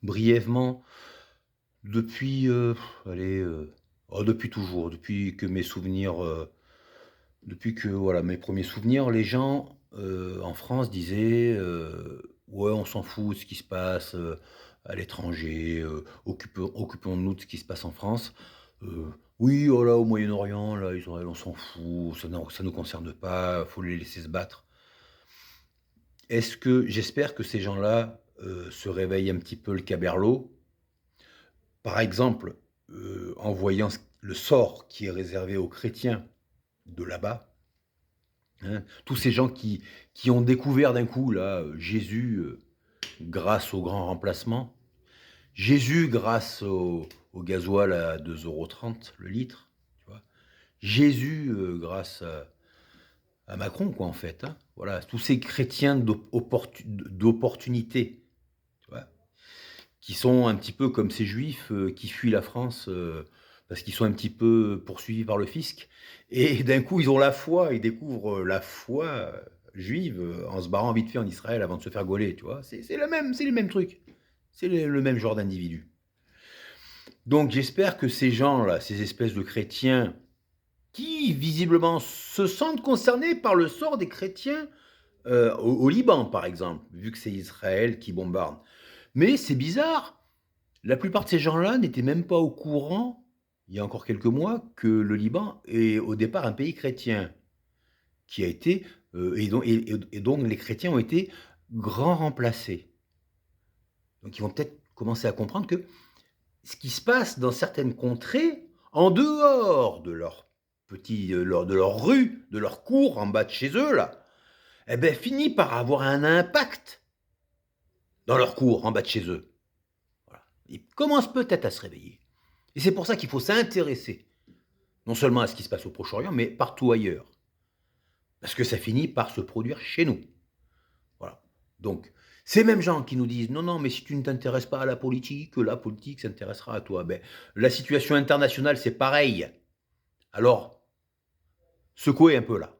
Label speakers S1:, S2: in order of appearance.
S1: Brièvement, depuis, allez, depuis toujours, depuis que voilà, mes premiers souvenirs, les gens, en France disaient, «Ouais, on s'en fout de ce qui se passe, à l'étranger, occupons-nous de ce qui se passe en France». «Oui, oh là, au Moyen-Orient, là, Israël, on s'en fout, ça nous concerne pas, faut les laisser se battre». J'espère que ces gens-là, se réveillent un petit peu le caberlot. Par exemple, en voyant le sort qui est réservé aux chrétiens de là-bas, hein. Tous ces gens qui ont découvert d'un coup là, Jésus, grâce au grand remplacement. Jésus grâce au gasoil à 2,30 € le litre, tu vois? Jésus, grâce à Macron quoi en fait, hein. Voilà, tous ces chrétiens d'opportunité, tu vois? Qui sont un petit peu comme ces juifs, qui fuient la France, parce qu'ils sont un petit peu poursuivis par le fisc et d'un coup, ils ont la foi, ils découvrent, la foi, juive, en se barrant vite fait en Israël avant de se faire gauler, tu vois? C'est les mêmes trucs. C'est le même genre d'individus. Donc j'espère que ces gens-là, ces espèces de chrétiens qui visiblement se sentent concernés par le sort des chrétiens, au Liban, par exemple, vu que c'est Israël qui bombarde. Mais c'est bizarre. La plupart de ces gens-là n'étaient même pas au courant, il y a encore quelques mois, que le Liban est au départ un pays chrétien, qui a été, et donc les chrétiens ont été grands remplacés. Donc ils vont peut-être commencer à comprendre que ce qui se passe dans certaines contrées, en dehors de leur de leur rue, de leur cour en bas de chez eux là, eh beh, finit par avoir un impact dans leur cour en bas de chez eux. Voilà. Ils commencent peut-être à se réveiller. Et c'est pour ça qu'il faut s'intéresser, non seulement à ce qui se passe au Proche-Orient, mais partout ailleurs. Parce que ça finit par se produire chez nous. Voilà. Donc, ces mêmes gens qui nous disent: «Non, non, mais si tu ne t'intéresses pas à la politique s'intéressera à toi». Ben, la situation internationale, c'est pareil. Alors, secouez un peu là.